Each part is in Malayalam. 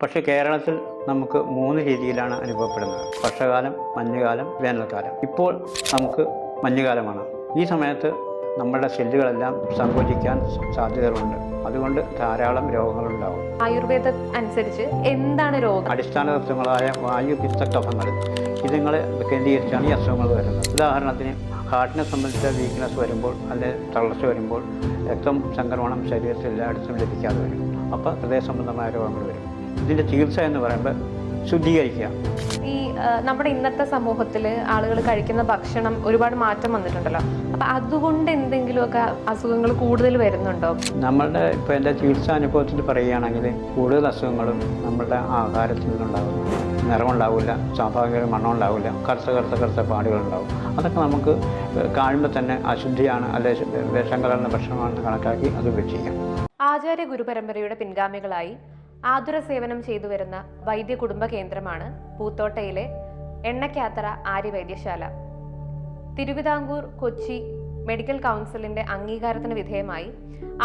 പക്ഷേ കേരളത്തിൽ നമുക്ക് 3 രീതിയിലാണ് അനുഭവപ്പെടുന്നത്. വർഷകാലം, മഞ്ഞുകാലം, വേനൽക്കാലം. ഇപ്പോൾ നമുക്ക് മഞ്ഞുകാലമാണ്. ഈ സമയത്ത് നമ്മുടെ സെല്ലുകളെല്ലാം സങ്കോചിക്കാൻ സാധ്യതകളുണ്ട്. അതുകൊണ്ട് ധാരാളം രോഗങ്ങളുണ്ടാവും. ആയുർവേദം അനുസരിച്ച് എന്താണ് രോഗം? അടിസ്ഥാന തത്വങ്ങളായ വായു, പിത്ത, കഫങ്ങൾ ഇതുങ്ങളെ കേന്ദ്രീകരിച്ചാണ് ഈ അസുഖങ്ങൾ വരുന്നത്. ഉദാഹരണത്തിന് ഹാർട്ടിനെ സംബന്ധിച്ച വീക്ക്നെസ് വരുമ്പോൾ, അല്ലെങ്കിൽ തളർച്ച വരുമ്പോൾ രക്തം സംക്രമണം ശരീരത്തിൽ എല്ലായിടത്തും ലഭിക്കാതെ വരും. അപ്പോൾ ഹൃദയ സംബന്ധമായ രോഗങ്ങൾ വരും. ഇതിൻ്റെ ചികിത്സ എന്ന് പറയുമ്പോൾ ശുദ്ധീകരിക്കുക. ഈ നമ്മുടെ ഇന്നത്തെ സമൂഹത്തിൽ ആളുകൾ കഴിക്കുന്ന ഭക്ഷണം ഒരുപാട് മാറ്റം വന്നിട്ടുണ്ടല്ലോ. അപ്പം അതുകൊണ്ട് എന്തെങ്കിലുമൊക്കെ അസുഖങ്ങൾ കൂടുതൽ വരുന്നുണ്ടോ? നമ്മളുടെ ഇപ്പോൾ എൻ്റെ ചികിത്സാ അനുഭവത്തിൽ പറയുകയാണെങ്കിൽ കൂടുതൽ അസുഖങ്ങളും നമ്മളുടെ ആഹാരത്തിൽ നിന്നുണ്ടാകുന്നു. നിറമുണ്ടാവില്ല, സ്വാഭാവിക മണം ഉണ്ടാവില്ല, കറുത്ത പാടുകളുണ്ടാവും. അതൊക്കെ നമുക്ക് കാണുമ്പോൾ തന്നെ അശുദ്ധിയാണ്, അല്ലെങ്കിൽ വിഷം കലർന്ന ഭക്ഷണമാണെന്ന് കണക്കാക്കി അത് ഉപേക്ഷിക്കാം. ആചാര്യ ഗുരുപരമ്പരയുടെ പിൻഗാമികളായി ആതുര സേവനം ചെയ്തു വരുന്ന വൈദ്യ കുടുംബ കേന്ദ്രമാണ് പൂത്തോട്ടയിലെ എണ്ണക്കാത്തറ ആര്യവൈദ്യശാല. തിരുവിതാംകൂർ കൊച്ചി മെഡിക്കൽ കൗൺസിലിന്റെ അംഗീകാരത്തിന് വിധേയമായി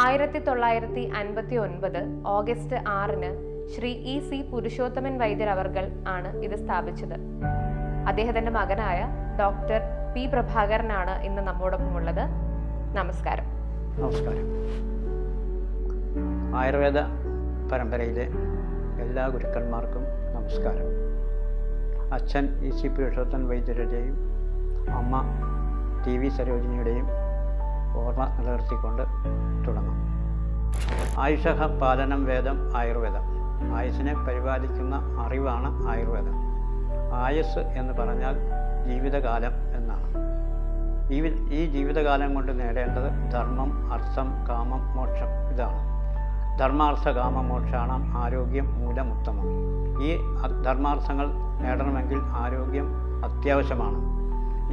1959 ഓഗസ്റ്റ് 6 ശ്രീ E.C. പുരുഷോത്തമൻ വൈദ്യർ അവർകൾ ആണ് ഇത് സ്ഥാപിച്ചത്. അദ്ദേഹത്തിന്റെ മകനായ ഡോക്ടർ P. പ്രഭാകരനാണ് ഇന്ന് നമ്മോടൊപ്പമുള്ളത്. നമസ്കാരം. നമസ്കാരം. ആയുർവേദ പരമ്പരയിലെ എല്ലാ ഗുരുക്കന്മാർക്കും നമസ്കാരം. അച്ഛൻ E.C. പുരുഷോത്തമൻ വൈദ്യരുടെയും അമ്മ TV സരോജിനിയുടെയും ഓർമ്മ നിലനിർത്തിക്കൊണ്ട് തുടങ്ങും. ആയുഷഃ പാലനം വേദം ആയുർവേദം. ആയുസ്സിനെ പരിപാലിക്കുന്ന അറിവാണ് ആയുർവേദം. ആയുസ് എന്ന് പറഞ്ഞാൽ ജീവിതകാലം എന്നാണ്. ഈ ജീവിതകാലം കൊണ്ട് നേടേണ്ടത് ധർമ്മം, അർത്ഥം, കാമം, മോക്ഷം. ഇതാണ് ധർമാർത്ഥ കാമ മോക്ഷാണം ആരോഗ്യം മൂലമുത്തമം. ഈ ധർമാർത്ഥങ്ങൾ നേടണമെങ്കിൽ ആരോഗ്യം അത്യാവശ്യമാണ്.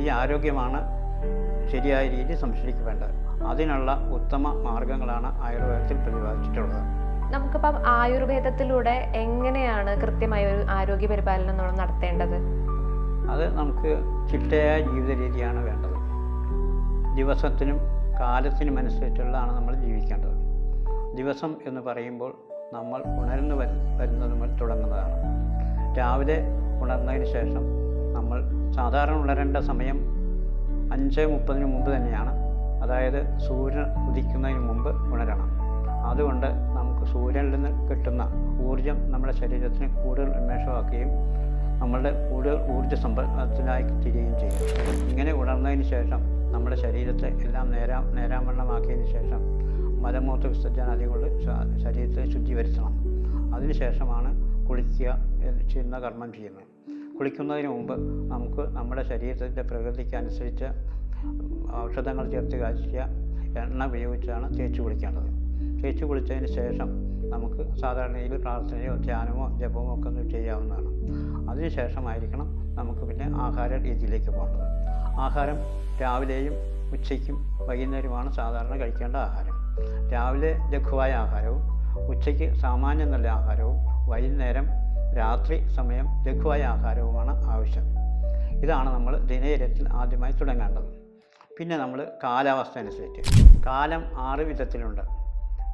ഈ ആരോഗ്യമാണ് ശരിയായ രീതിയിൽ സംരക്ഷിക്കേണ്ടത്. അതിനുള്ള ഉത്തമ മാർഗങ്ങളാണ് ആയുർവേദത്തിൽ പ്രതിപാദിച്ചിട്ടുള്ളത്. നമുക്കിപ്പം ആയുർവേദത്തിലൂടെ എങ്ങനെയാണ് കൃത്യമായ ഒരു ആരോഗ്യ പരിപാലനം നടത്തേണ്ടത്? അത് നമുക്ക് ചിട്ടയായ ജീവിത രീതിയാണ് വേണ്ടത്. ദിവസത്തിനും കാലത്തിനും അനുസരിച്ചുള്ളതാണ് നമ്മൾ ജീവിക്കേണ്ടത്. ദിവസം എന്ന് പറയുമ്പോൾ നമ്മൾ ഉണർന്നു വരുന്നത് മുതൽ തുടങ്ങുന്നതാണ്. രാവിലെ ഉണർന്നതിന് ശേഷം നമ്മൾ സാധാരണ ഉണരേണ്ട സമയം 5:30 മുമ്പ് തന്നെയാണ്. അതായത് സൂര്യൻ ഉദിക്കുന്നതിന് മുമ്പ് ഉണരണം. അതുകൊണ്ട് നമുക്ക് സൂര്യനിൽ നിന്ന് കിട്ടുന്ന ഊർജം നമ്മുടെ ശരീരത്തിന് കൂടുതൽ ഉന്മേഷമാക്കുകയും നമ്മളുടെ കൂടുതൽ ഊർജ്ജ സമ്പത്തിനായി തീരുകയും ചെയ്യും. ഇങ്ങനെ ഉണർന്നതിന് ശേഷം നമ്മുടെ ശരീരത്തെ എല്ലാം നേരാവണ്ണമാക്കിയതിന് ശേഷം മലമൂത്ര വിസർജനാദി കൊണ്ട് ശരീരത്തെ ശുദ്ധി വരുത്തണം. അതിനുശേഷമാണ് കുളിക്കുക ചെയ്യുന്ന കർമ്മം ചെയ്യുന്നത്. കുളിക്കുന്നതിന് മുമ്പ് നമുക്ക് നമ്മുടെ ശരീരത്തിൻ്റെ പ്രകൃതിക്ക് അനുസരിച്ച് ഔഷധങ്ങൾ ചേർത്ത് കാച്ചിയ എണ്ണ ഉപയോഗിച്ചാണ് തേച്ച് കുളിക്കേണ്ടത്. തേച്ച് കുളിച്ചതിന് ശേഷം നമുക്ക് സാധാരണയിൽ പ്രാർത്ഥനയോ ധ്യാനമോ ജപമോ ഒക്കെ ഒന്ന് ചെയ്യാവുന്നതാണ്. അതിനുശേഷമായിരിക്കണം നമുക്ക് പിന്നെ ആഹാര രീതിയിലേക്ക് പോകേണ്ടത്. ആഹാരം രാവിലെയും ഉച്ചയ്ക്കും വൈകുന്നേരവുമാണ് സാധാരണ കഴിക്കേണ്ട ആഹാരം. രാവിലെ ലഘുവായ ആഹാരവും ഉച്ചയ്ക്ക് സാമാന്യം നല്ല ആഹാരവും വൈകുന്നേരം രാത്രി സമയം ലഘുവായ ആഹാരവുമാണ് ആവശ്യം. ഇതാണ് നമ്മൾ ദിനചര്യത്തിൽ ആദ്യമായി തുടങ്ങേണ്ടത്. പിന്നെ നമ്മൾ കാലാവസ്ഥ അനുസരിച്ച് കാലം 6 വിധത്തിലുണ്ട്.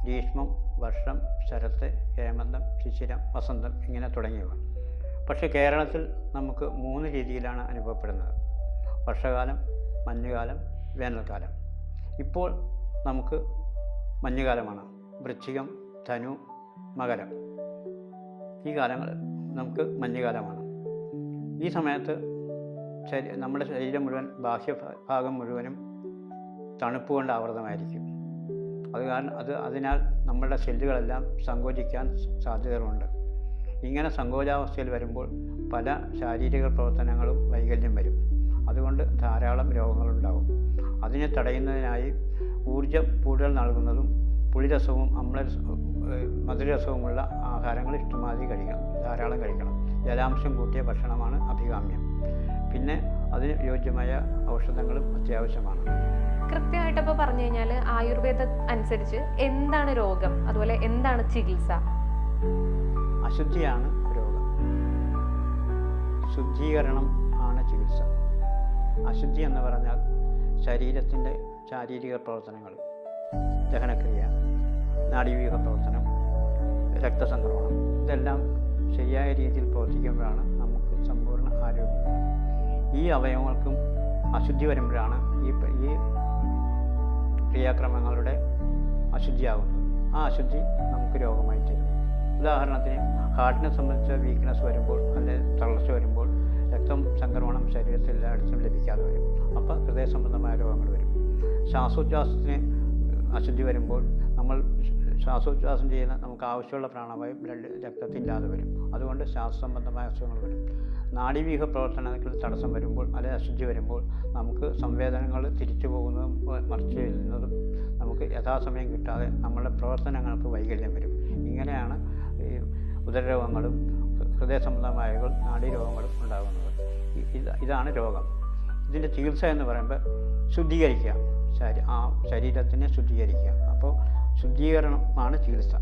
ഗ്രീഷ്മം, വർഷം, ശരത്ത്, ഹേമന്തം, ശിശിരം, വസന്തം ഇങ്ങനെ തുടങ്ങിയവ. പക്ഷേ കേരളത്തിൽ നമുക്ക് 3 രീതിയിലാണ് അനുഭവപ്പെടുന്നത്. വർഷകാലം, മഞ്ഞുകാലം, വേനൽക്കാലം. ഇപ്പോൾ നമുക്ക് മഞ്ഞുകാലമാണ്. വൃശ്ചികം, ധനു, മകരം ഈ കാലങ്ങൾ നമുക്ക് മഞ്ഞുകാലമാണ്. ഈ സമയത്ത് നമ്മുടെ ശരീരം മുഴുവൻ, ബാഹ്യഭാഗം മുഴുവനും തണുപ്പ് കൊണ്ട് ആവൃതമായിരിക്കും. അതിനാൽ നമ്മളുടെ സെല്ലുകളെല്ലാം സങ്കോചിക്കാൻ സാധ്യതകളുണ്ട്. ഇങ്ങനെ സങ്കോചാവസ്ഥയിൽ വരുമ്പോൾ പല ശാരീരിക പ്രവർത്തനങ്ങളും വൈകല്യം വരും. അതുകൊണ്ട് ധാരാളം രോഗങ്ങളുണ്ടാകും. അതിനെ തടയുന്നതിനായി ഊർജം കൂടുതൽ നൽകുന്നതും പുളിരസവും മധുരസവുമുള്ള ആഹാരങ്ങൾ ഇഷ്ടമാതിരി കഴിക്കണം, ധാരാളം കഴിക്കണം. ജലാംശം കൂട്ടിയ ഭക്ഷണമാണ് അഭികാമ്യം. പിന്നെ അതിന് യോജ്യമായ ഔഷധങ്ങളും അത്യാവശ്യമാണ്. കൃത്യമായിട്ടപ്പോൾ പറഞ്ഞു കഴിഞ്ഞാൽ ആയുർവേദം അനുസരിച്ച് എന്താണ് രോഗം, അതുപോലെ എന്താണ് ചികിത്സ? അശുദ്ധിയാണ് രോഗം, ശുദ്ധീകരണം ആണ് ചികിത്സ. അശുദ്ധി എന്ന് പറഞ്ഞാൽ ശരീരത്തിൻ്റെ ശാരീരിക പ്രവർത്തനങ്ങൾ, ദഹനക്രിയ, നാഡീവ്യൂഹ പ്രവർത്തനം, രക്തസംക്രമണം ഇതെല്ലാം ശരിയായ രീതിയിൽ പ്രവർത്തിക്കുമ്പോഴാണ് നമുക്ക് സമ്പൂർണ്ണ ആരോഗ്യം. ഈ അവയവങ്ങൾക്കും അശുദ്ധി വരുമ്പോഴാണ് ഈ ക്രിയാക്രമങ്ങളുടെ അശുദ്ധിയാകുന്നത്. ആ അശുദ്ധി നമുക്ക് രോഗമായി തീരും. ഉദാഹരണത്തിന് ഹാർട്ടിനെ സംബന്ധിച്ച വീക്ക്നെസ് വരുമ്പോൾ, അല്ലെങ്കിൽ തളർച്ച വരുമ്പോൾ രക്തം സംക്രമണം ശരീരത്തിൽ എല്ലായിടത്തും ലഭിക്കാതെ വരും. അപ്പോൾ ഹൃദയ സംബന്ധമായ രോഗങ്ങൾ വരും. ശ്വാസോച്ഛ്വാസത്തിന് അശുദ്ധി വരുമ്പോൾ നമ്മൾ ശ്വാസോച്ഛ്വാസം ചെയ്യുന്ന നമുക്ക് ആവശ്യമുള്ള പ്രാണവായു രക്തത്തില്ലാതെ വരും. അതുകൊണ്ട് ശ്വാസ സംബന്ധമായ അസുഖങ്ങൾ വരും. നാഡീവ്യൂഹ പ്രവർത്തനങ്ങളിൽ തടസ്സം വരുമ്പോൾ, അല്ലെങ്കിൽ അശുദ്ധി വരുമ്പോൾ നമുക്ക് സംവേദനങ്ങൾ തിരിച്ചു പോകുന്നതും മറിച്ചു വരുന്നതും നമുക്ക് യഥാസമയം കിട്ടാതെ നമ്മളുടെ പ്രവർത്തനങ്ങൾക്ക് വൈകല്യം വരും. ഇങ്ങനെയാണ് ഈ ഉദരരോഗങ്ങളും ഹൃദയ സംബന്ധമായ നാഡീരോഗങ്ങളും ഉണ്ടാകുന്നത്. ഇതാണ് രോഗം. ഇതിൻ്റെ ചികിത്സ എന്ന് പറയുമ്പോൾ ശുദ്ധീകരിക്കുക, ശരീരത്തിനെ ശുദ്ധീകരിക്കുക. അപ്പോൾ ശുദ്ധീകരണമാണ് ചികിത്സ.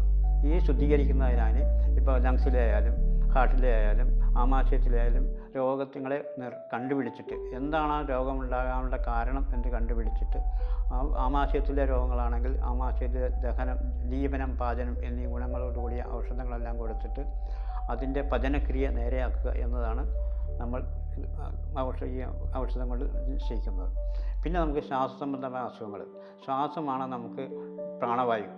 ഈ ശുദ്ധീകരിക്കുന്നതിനാണ് ഇപ്പോൾ ലങ്സിലായാലും ഹാർട്ടിലെ ആയാലും ആമാശയത്തിലായാലും രോഗങ്ങളെ കണ്ടുപിടിച്ചിട്ട് എന്താണ് ആ രോഗം ഉണ്ടാകാനുള്ള കാരണം എന്ന് കണ്ടുപിടിച്ചിട്ട്, ആമാശയത്തിലെ രോഗങ്ങളാണെങ്കിൽ ആമാശയത്തിലെ ദഹനം, ദീപനം, പാചനം എന്നീ ഗുണങ്ങളോടുകൂടിയ ഔഷധങ്ങളെല്ലാം കൊടുത്തിട്ട് അതിൻ്റെ പചനക്രിയ നേരെയാക്കുക എന്നതാണ് നമ്മൾ ഈ ഔഷധം കൊണ്ട് നിശ്ചയിക്കുന്നത്. പിന്നെ നമുക്ക് ശ്വാസസംബന്ധമായ അസുഖങ്ങൾ. ശ്വാസമാണ് നമുക്ക് പ്രാണവായു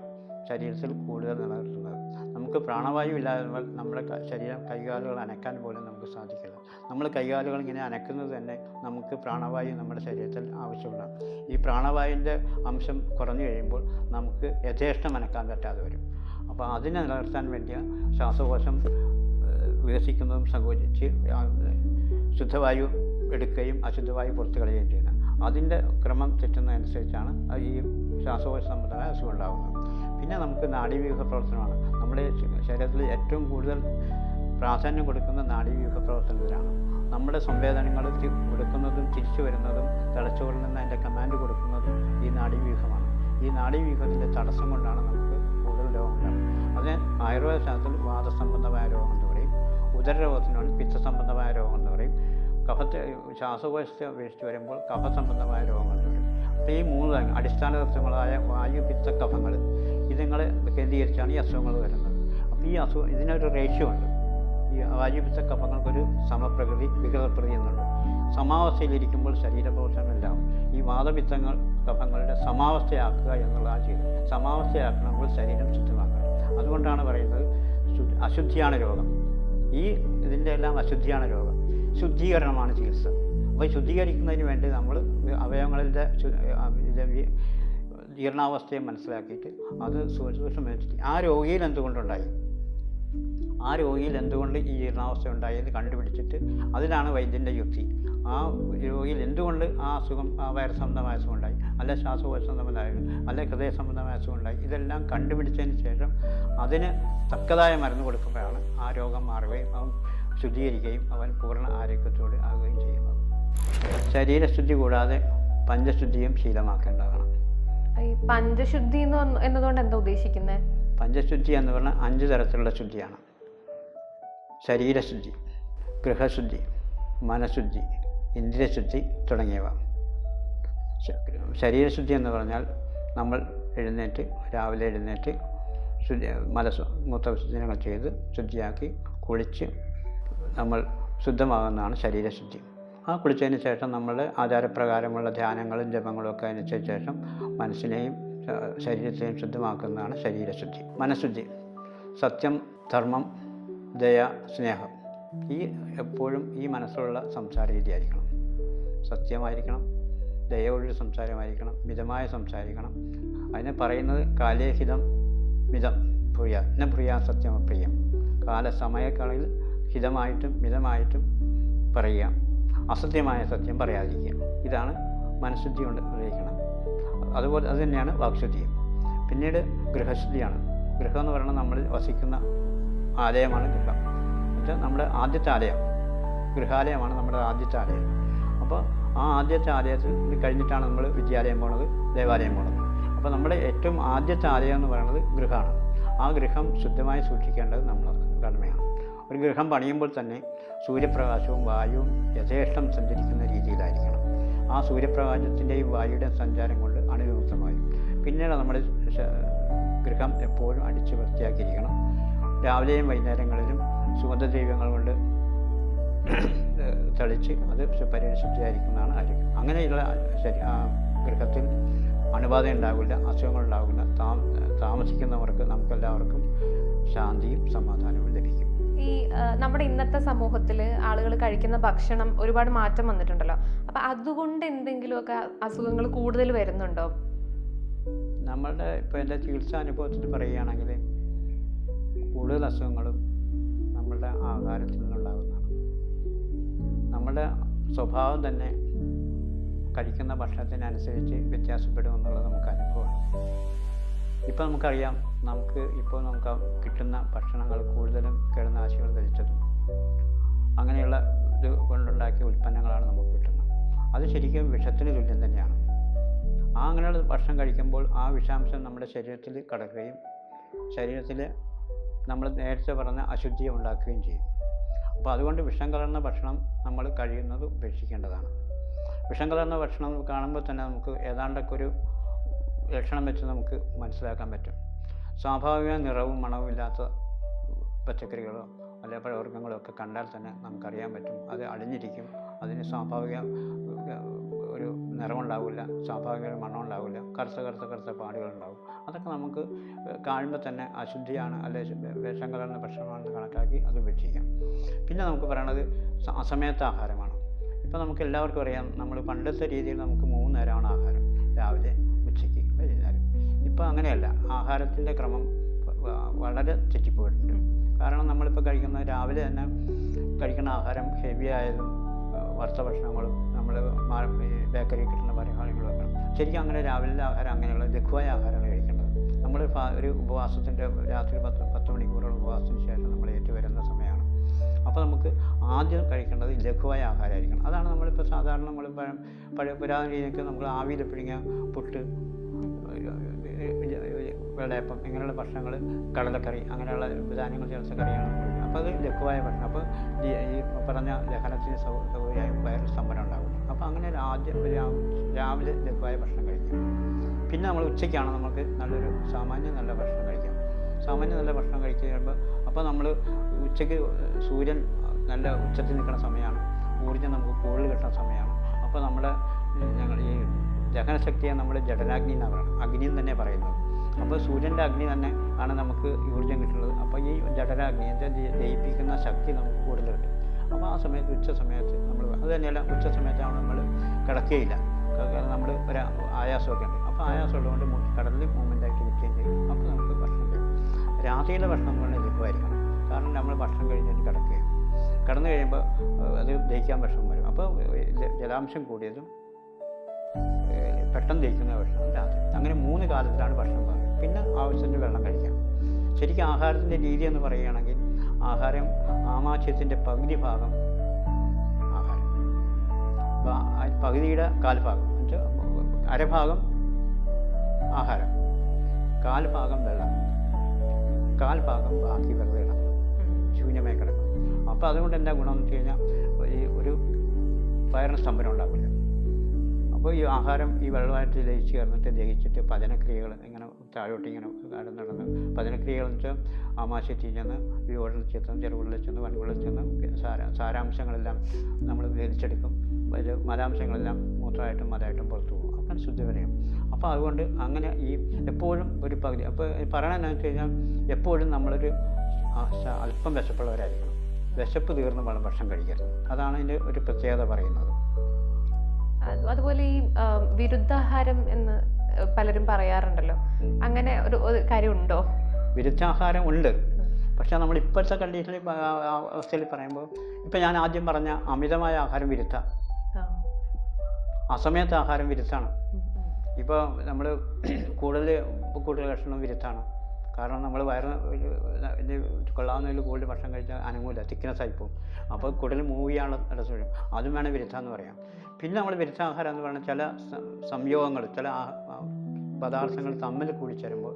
ശരീരത്തിൽ കൂടുതൽ നിലനിർത്തുന്നത്. നമുക്ക് പ്രാണവായു ഇല്ലാതെ നമ്മുടെ ശരീരം കൈകാലുകൾ അനക്കാൻ പോലും നമുക്ക് സാധിക്കില്ല. നമ്മൾ കൈകാലുകൾ ഇങ്ങനെ അനക്കുന്നത് തന്നെ നമുക്ക് പ്രാണവായു നമ്മുടെ ശരീരത്തിൽ ആവശ്യമുള്ളതാണ്. ഈ പ്രാണവായുവിൻ്റെ അംശം കുറഞ്ഞു കഴിയുമ്പോൾ നമുക്ക് യഥേഷ്ടം അനക്കാൻ പറ്റാതെ വരും. അപ്പോൾ അതിനെ നിലനിർത്താൻ വേണ്ടിയ ശ്വാസകോശം വികസിക്കുന്നതും സങ്കോചിച്ച് ശുദ്ധവായു എടുക്കുകയും അശുദ്ധവായു പുറത്തു കളയുകയും ചെയ്യുന്നത്. അതിൻ്റെ ക്രമം തെറ്റുന്നതനുസരിച്ചാണ് ഈ ശ്വാസകോശ സംബന്ധമായ അസുഖം ഉണ്ടാകുന്നത്. പിന്നെ നമുക്ക് നാഡീവ്യൂഹ പ്രവർത്തനമാണ്. നമ്മുടെ ശരീരത്തിൽ ഏറ്റവും കൂടുതൽ പ്രാധാന്യം കൊടുക്കുന്ന നാഡീവ്യൂഹ പ്രവർത്തനത്തിലാണ്. നമ്മുടെ സംവേദനങ്ങൾ കൊടുക്കുന്നതും തിരിച്ചു വരുന്നതും തലച്ചോറിൽ നിന്ന് അതിൻ്റെ കമാൻഡ് കൊടുക്കുന്നതും ഈ നാഡീവ്യൂഹമാണ്. ഈ നാഡീവ്യൂഹത്തിൻ്റെ തടസ്സം കൊണ്ടാണ് നമുക്ക് കൂടുതൽ രോഗമുണ്ടാകുന്നത്. അതിന് ആയുർവേദ ശാസ്ത്രത്തിൽ വാദസംബന്ധമായ രോഗം എന്ന് പറയും, ഉദരരോഗത്തിനാണ് പിത്തസംബന്ധമായ രോഗം എന്ന് പറയും, ശ്വാസകോശത്തെ അപേക്ഷിച്ച് വരുമ്പോൾ കഫസംബന്ധമായ രോഗങ്ങൾ എന്ന് പറയും. അപ്പോൾ ഈ മൂന്ന് അടിസ്ഥാന തത്വങ്ങളായ വായു, പിത്ത, കഫങ്ങൾ ഇതുങ്ങളെ കേന്ദ്രീകരിച്ചാണ് ഈ അസുഖങ്ങൾ വരുന്നത്. അപ്പോൾ ഈ ഇതിനൊരു റേഷ്യോ ഉണ്ട്. ഈ വായു, പിത്ത, കഫങ്ങൾക്കൊരു സമപ്രകൃതി, വികൃതപ്രകൃതി എന്നുണ്ട്. സമാവസ്ഥയിലിരിക്കുമ്പോൾ ശരീരപ്രവർത്തനമെല്ലാം ഈ വാദപിത്തങ്ങൾ കഫങ്ങളുടെ സമാവസ്ഥയാക്കുക എന്നുള്ളതാണ് ചെയ്യുന്നത്. സമാവസ്ഥയാക്കണമെങ്കിൽ ശരീരം ശുദ്ധമാക്കണം. അതുകൊണ്ടാണ് പറയുന്നത് അശുദ്ധിയാണ് രോഗം. ഇതിൻ്റെ എല്ലാം അശുദ്ധിയാണ് രോഗം. ശുദ്ധീകരണമാണ് ചികിത്സ. അപ്പോൾ ശുദ്ധീകരിക്കുന്നതിന് വേണ്ടി നമ്മൾ അവയവങ്ങളിലെ ജീർണാവസ്ഥയെ മനസ്സിലാക്കിയിട്ട് അത് സൂക്ഷ്മം ആ രോഗിയിൽ എന്തുകൊണ്ടുണ്ടായി, ആ രോഗിയിൽ എന്തുകൊണ്ട് ഈ ജീർണാവസ്ഥ ഉണ്ടായെന്ന് കണ്ടുപിടിച്ചിട്ട് അതിലാണ് വൈദ്യൻ്റെ യുക്തി. ആ രോഗിയിൽ എന്തുകൊണ്ട് ആ അസുഖം, ആ വൈറസ് സംബന്ധമായ അസുഖം ഉണ്ടായി, അല്ല ശ്വാസകോശ സംബന്ധമായ, അല്ല ഹൃദയ സംബന്ധമായ അസുഖം ഉണ്ടായി, ഇതെല്ലാം കണ്ടുപിടിച്ചതിന് ശേഷം അതിന് തക്കതായ മരുന്ന് കൊടുക്കുമ്പോഴാണ് ആ രോഗം മാറുകയും അവൻ ശുദ്ധീകരിക്കുകയും അവൻ പൂർണ്ണ ആരോഗ്യത്തോടെ ആകുകയും ചെയ്യുന്നത്. ശരീരശുദ്ധി കൂടാതെ പഞ്ചശുദ്ധിയും ശീലമാക്കേണ്ടതാണ്. ഈ പഞ്ചശുദ്ധി എന്നതുകൊണ്ട് എന്താ ഉദ്ദേശിക്കുന്നത്? പഞ്ചശുദ്ധി എന്ന് പറഞ്ഞാൽ 5 തരത്തിലുള്ള ശുദ്ധിയാണ്. ശരീരശുദ്ധി, ഗൃഹശുദ്ധി, മനഃശുദ്ധി, ഇന്ദ്രിയശുദ്ധി തുടങ്ങിയവ. ശരീരശുദ്ധി എന്ന് പറഞ്ഞാൽ നമ്മൾ രാവിലെ എഴുന്നേറ്റ് മൂത്രവിസർജനങ്ങൾ ചെയ്ത് ശുദ്ധിയാക്കി കുളിച്ച് നമ്മൾ ശുദ്ധമാകുന്നതാണ് ശരീരശുദ്ധി. ആ കുളിച്ചതിന് ശേഷം നമ്മളുടെ ആചാരപ്രകാരമുള്ള ധ്യാനങ്ങളും ജപങ്ങളും ഒക്കെ അനുസരിച്ച ശേഷം മനസ്സിനെയും ശരീരത്തെയും ശുദ്ധമാക്കുന്നതാണ് ശരീരശുദ്ധി. മനഃശുദ്ധി സത്യം, ധർമ്മം, ദയ, സ്നേഹം. എപ്പോഴും ഈ മനസ്സിലുള്ള സംസാര രീതിയായിരിക്കണം. സത്യമായിരിക്കണം, ദയോടൊരു സംസാരമായിരിക്കണം, മിതമായ സംസാരിക്കണം. അതിനെ പറയുന്നത് കാലേഹിതം മിതം ഭൂയ ന ഭൂയ സത്യമപ്രിയം. കാലസമയക്കളിൽ ഹിതമായിട്ടും മിതമായിട്ടും പറയുക, അസത്യമായ സത്യം പറയാതിരിക്കുക. ഇതാണ് മനഃശുദ്ധി കൊണ്ട് ഉപയോഗിക്കണം. അതുപോലെ അത് തന്നെയാണ് വാക്ശുദ്ധിയും. പിന്നീട് ഗൃഹശുദ്ധിയാണ്. ഗൃഹം എന്ന് പറയുന്നത് നമ്മൾ വസിക്കുന്ന ആലയമാണ് ഗൃഹം. എന്നുവെച്ചാൽ നമ്മുടെ ആദ്യത്തെ ആലയം, ഗൃഹാലയമാണ് നമ്മുടെ ആദ്യത്തെ ആലയം. അപ്പോൾ ആ ആദ്യത്തെ ആലയത്തിൽ കഴിഞ്ഞിട്ടാണ് നമ്മൾ വിദ്യാലയം പോണത്, ദേവാലയം പോണത്. അപ്പോൾ നമ്മുടെ ഏറ്റവും ആദ്യത്തെ ആലയം എന്ന് പറയുന്നത് ഗൃഹമാണ്. ആ ഗൃഹം ശുദ്ധമായി സൂക്ഷിക്കേണ്ടത് നമ്മുടെ കടമയാണ്. ഒരു ഗൃഹം പണിയുമ്പോൾ തന്നെ സൂര്യപ്രകാശവും വായുവും യഥേഷ്ടം സഞ്ചരിക്കുന്ന രീതിയിലായിരിക്കണം. ആ സൂര്യപ്രകാശത്തിൻ്റെയും വായുവിൻ്റെയും സഞ്ചാരം കൊണ്ട് അണുവിമുക്തമായും. പിന്നീട് നമ്മുടെ ഗൃഹം എപ്പോഴും അടിച്ച് വൃത്തിയാക്കിയിരിക്കണം. രാവിലെയും വൈകുന്നേരങ്ങളിലും സുഗന്ധദ്രവ്യങ്ങൾ കൊണ്ട് തളിച്ച് അത് പരിശുദ്ധിയായിരിക്കുന്നതാണ് ആരോഗ്യം. അങ്ങനെയുള്ള ഗൃഹത്തിൽ അണുബാധ ഉണ്ടാവില്ല, അസുഖങ്ങളുണ്ടാവില്ല. താമസിക്കുന്നവർക്ക് നമുക്കെല്ലാവർക്കും ശാന്തിയും സമാധാനവും ലഭിക്കും. ഈ നമ്മുടെ ഇന്നത്തെ സമൂഹത്തിൽ ആളുകൾ കഴിക്കുന്ന ഭക്ഷണം ഒരുപാട് മാറ്റം വന്നിട്ടുണ്ടല്ലോ. അപ്പം അതുകൊണ്ട് എന്തെങ്കിലുമൊക്കെ അസുഖങ്ങൾ കൂടുതൽ വരുന്നുണ്ടോ? നമ്മളുടെ ഇപ്പോൾ എൻ്റെ ചികിത്സാ അനുഭവത്തിൽ പറയുകയാണെങ്കിൽ കൂടുതൽ അസുഖങ്ങളും നമ്മളുടെ ആഹാരത്തിൽ നിന്നുണ്ടാകുന്നതാണ്. നമ്മുടെ സ്വഭാവം തന്നെ കഴിക്കുന്ന ഭക്ഷണത്തിനനുസരിച്ച് വ്യത്യാസപ്പെടുമെന്നുള്ളത് നമുക്ക് അനുഭവമാണ്. ഇപ്പോൾ നമുക്കറിയാം, നമുക്ക് കിട്ടുന്ന ഭക്ഷണങ്ങൾ കൂടുതലും കീടനാശിനികൾ ധരിച്ചതും അങ്ങനെയുള്ള ഇത് കൊണ്ടുണ്ടാക്കിയ ഉൽപ്പന്നങ്ങളാണ് നമുക്ക് കിട്ടുന്നത്. അത് ശരിക്കും വിഷത്തിന് തുല്യം തന്നെയാണ്. അങ്ങനെയുള്ള ഭക്ഷണം കഴിക്കുമ്പോൾ ആ വിഷാംശം നമ്മുടെ ശരീരത്തിൽ കടക്കുകയും ശരീരത്തിൽ നമ്മൾ നേരത്തെ പറഞ്ഞ അശുദ്ധിയെ ഉണ്ടാക്കുകയും ചെയ്യും. അപ്പോൾ അതുകൊണ്ട് വിഷം കലർന്ന ഭക്ഷണം നമ്മൾ കഴിയുന്നത് ഉപേക്ഷിക്കേണ്ടതാണ്. വിഷം കലർന്ന ഭക്ഷണം കാണുമ്പോൾ തന്നെ നമുക്ക് ഏതാണ്ടൊക്കെ ഒരു ലക്ഷണം വെച്ച് നമുക്ക് മനസ്സിലാക്കാൻ പറ്റും. സ്വാഭാവിക നിറവും മണവും ഇല്ലാത്ത പച്ചക്കറികളോ അല്ലെ പഴവർഗ്ഗങ്ങളോ ഒക്കെ കണ്ടാൽ തന്നെ നമുക്കറിയാൻ പറ്റും. അത് അളിഞ്ഞിരിക്കും, അതിന് സ്വാഭാവിക ഒരു നിറമുണ്ടാവില്ല, സ്വാഭാവിക മണം ഉണ്ടാവില്ല, കറുത്ത പാടുകളുണ്ടാവും. അതൊക്കെ നമുക്ക് കാണുമ്പോൾ തന്നെ അശുദ്ധിയാണ് അല്ലെ വിഷം കലർന്ന ഭക്ഷണമാണെന്ന് കണക്കാക്കി അത് ഉപേക്ഷിക്കാം. പിന്നെ നമുക്ക് പറയണത് അസമയത്തെ ആഹാരമാണ്. ഇപ്പോൾ നമുക്ക് എല്ലാവർക്കും അറിയാം, നമ്മൾ പണ്ടത്തെ രീതിയിൽ നമുക്ക് 3 നേരമാണ് ആഹാരം, രാവിലെ, ഉച്ചയ്ക്ക്, വൈകുന്നേരം. ഇപ്പോൾ അങ്ങനെയല്ല, ആഹാരത്തിൻ്റെ ക്രമം വളരെ തെറ്റിപ്പോയിട്ടുണ്ട്. കാരണം നമ്മളിപ്പോൾ രാവിലെ തന്നെ കഴിക്കുന്ന ആഹാരം ഹെവി ആയതും വറുത്ത ഭക്ഷണങ്ങളും നമ്മൾ ബേക്കറി കിട്ടുന്ന പലഹാരങ്ങളും വെക്കണം. ശരിക്കും അങ്ങനെ രാവിലെ ആഹാരം അങ്ങനെയുള്ള ലഘുവായ ആഹാരമാണ് കഴിക്കേണ്ടത്. നമ്മൾ ഒരു ഉപവാസത്തിൻ്റെ രാത്രി 10 മണിക്കൂറുള്ള ഉപവാസത്തിന് ശേഷം നമ്മൾ ഏറ്റുവരുന്ന സമയമാണ്. അപ്പോൾ നമുക്ക് ആദ്യം കഴിക്കേണ്ടത് ലഘുവായ ആഹാരമായിരിക്കണം. അതാണ് നമ്മളിപ്പോൾ സാധാരണ നമ്മൾ പഴയ പുരാതന രീതിക്ക് നമ്മൾ ആവിയിൽ പിഴിഞ്ഞ പുട്ട്, വെള്ളയപ്പം ഇങ്ങനെയുള്ള ഭക്ഷണങ്ങൾ, കടലക്കറി അങ്ങനെയുള്ള ധാന്യങ്ങൾ ചേർത്ത കറിയാണ്. അപ്പോൾ അത് ലഘുവായ ഭക്ഷണം. അപ്പോൾ ഈ പറഞ്ഞ ദഹനത്തിന് സൗകര്യമായി വയറിൽ സ്തംഭനം ഉണ്ടാകും. അപ്പോൾ അങ്ങനെ ആദ്യം രാവിലെ ലഘുവായ ഭക്ഷണം കഴിക്കാം. പിന്നെ നമ്മൾ ഉച്ചയ്ക്കാണ് നമുക്ക് സാമാന്യം നല്ല ഭക്ഷണം കഴിക്കാം. സാമാന്യം നല്ല ഭക്ഷണം കഴിച്ച് കഴിയുമ്പോൾ അപ്പോൾ നമ്മൾ ഉച്ചയ്ക്ക് സൂര്യൻ നല്ല ഉച്ചത്തിൽ നിൽക്കുന്ന സമയമാണ്, ഊർജ്ജം നമുക്ക് കൂടുതൽ കിട്ടുന്ന സമയമാണ്. അപ്പോൾ ഞങ്ങൾ ഈ ദഹനശക്തിയെ നമ്മൾ ജഠരാഗ്നി എന്നാണ് പറയുന്നത്, അഗ്നിയും തന്നെ പറയുന്നത്. അപ്പോൾ സൂര്യൻ്റെ അഗ്നി തന്നെ ആണ് നമുക്ക് ഊർജ്ജം കിട്ടുന്നത്. അപ്പോൾ ഈ ജഠരാഗ്നി ദഹിപ്പിക്കുന്ന ശക്തി നമുക്ക് കൂടുതൽ കിട്ടും. അപ്പോൾ ആ സമയത്ത് ഉച്ച സമയത്ത് അത് തന്നെയല്ല, ഉച്ച സമയത്താണ് നമ്മൾ കിടക്കുകയില്ല. കാരണം നമ്മൾ ഒരു ആയാസമൊക്കെ ഉണ്ട്. അപ്പോൾ ആയാസം ഉള്ളതുകൊണ്ട് കടലിൽ മൂവ്മെൻ്റായിട്ട് നിൽക്കുകയും ചെയ്യും. അപ്പോൾ നമുക്ക് ഭക്ഷണം കഴിയും. രാത്രിയിലെ ഭക്ഷണം എന്ന് പറഞ്ഞാൽ ലഘുവായിരിക്കണം. കാരണം നമ്മൾ ഭക്ഷണം കഴിഞ്ഞിട്ട് കിടന്നു കഴിയുമ്പോൾ അത് ദഹിക്കാൻ വിഷമം വരും. അപ്പോൾ ജലാംശം കൂടിയതും പെട്ടെന്ന് ദഹിക്കുന്ന ഭക്ഷണം രാത്രി. അങ്ങനെ 3 കാലത്തിലാണ് ഭക്ഷണം പറയുന്നത്. പിന്നെ ആവശ്യത്തിന് വെള്ളം കഴിക്കാം. ശരിക്കും ആഹാരത്തിൻ്റെ രീതി എന്ന് പറയുകയാണെങ്കിൽ ആഹാരം ആമാശയത്തിൻ്റെ പകുതി ഭാഗം ആഹാരം, പകുതിയുടെ കാൽഭാഗം എന്നുവെച്ചാൽ അരഭാഗം ആഹാരം, കാൽഭാഗം വെള്ളം, കാൽഭാഗം ബാക്കി വെറുതെ കിടക്കും, ശൂന്യമായി കിടക്കും. അപ്പോൾ അതുകൊണ്ട് എന്താ ഗുണമെന്ന് വെച്ച് കഴിഞ്ഞാൽ ഈ ഒരു വയറിന് സ്തംഭനം ഉണ്ടാവില്ല. അപ്പോൾ ഈ ആഹാരം ഈ വെള്ളമായിട്ട് ലയിച്ച് ചേർന്നിട്ട് ദഹിച്ചിട്ട് പചനക്രിയകൾ ഇങ്ങനെ താഴോട്ട് ഇങ്ങനെ നടന്ന് പചനക്രിയകൾ എന്ന് വെച്ചാൽ ആമാശയത്തിൽ ചെന്ന് യോടിൽ ചെന്ന് ചെറുകുള്ളിൽ ചെന്ന് വൻകുള്ളിൽ ചെന്ന് സാരാംശങ്ങളെല്ലാം നമ്മൾ വലിച്ചെടുക്കും. മലാംശങ്ങളെല്ലാം മൂത്രമായിട്ടും മലമായിട്ടും പുറത്തു പോകും. അപ്പം ശുദ്ധവരെയും. അപ്പോൾ അതുകൊണ്ട് അങ്ങനെ ഈ എപ്പോഴും ഒരു പകുതി. അപ്പോൾ പറയണമെന്ന് വെച്ച് കഴിഞ്ഞാൽ എപ്പോഴും നമ്മളൊരു അല്പം വിശപ്പുള്ളവരായിരിക്കണം. വിശപ്പ് തീർന്ന് ഭക്ഷണം കഴിക്കരുത്. അതാണ് ഇതിൻ്റെ ഒരു പ്രത്യേകത പറയുന്നത്. അതുപോലെ ഈ വിരുദ്ധാഹാരം എന്ന് പലരും പറയാറുണ്ടല്ലോ, അങ്ങനെ ഒരു കാര്യമുണ്ടോ? വിരുദ്ധാഹാരം ഉണ്ട്. പക്ഷേ നമ്മൾ ഇപ്പോഴത്തെ കണ്ടീഷനിൽ അവസ്ഥയിൽ പറയുമ്പോൾ ഇപ്പം ഞാൻ ആദ്യം പറഞ്ഞ അമിതമായ ആഹാരം വിരുദ്ധ, അസമയത്തെ ആഹാരം വിരുദ്ധാണ്. ഇപ്പോൾ നമ്മൾ കൂടുതൽ ഭക്ഷണം വിരുദ്ധാണ്. കാരണം നമ്മൾ വയറിന് കൊള്ളാവുന്നതിൽ കൂടുതൽ ഭക്ഷണം കഴിച്ചാൽ അനങ്ങൂല, തിക്നെസ് ആയിപ്പോവും. അപ്പോൾ കൂടുതൽ മൂവ് ചെയ്യാനുള്ള ഇടത്ത് വരും. അതും വേണം വിരുദ്ധ എന്ന് പറയാം. പിന്നെ നമ്മൾ വിരുദ്ധാഹാരം എന്ന് പറയുന്നത് ചില സംയോഗങ്ങൾ, ചില പദാർത്ഥങ്ങൾ തമ്മിൽ കൂടിച്ചേരുമ്പോൾ,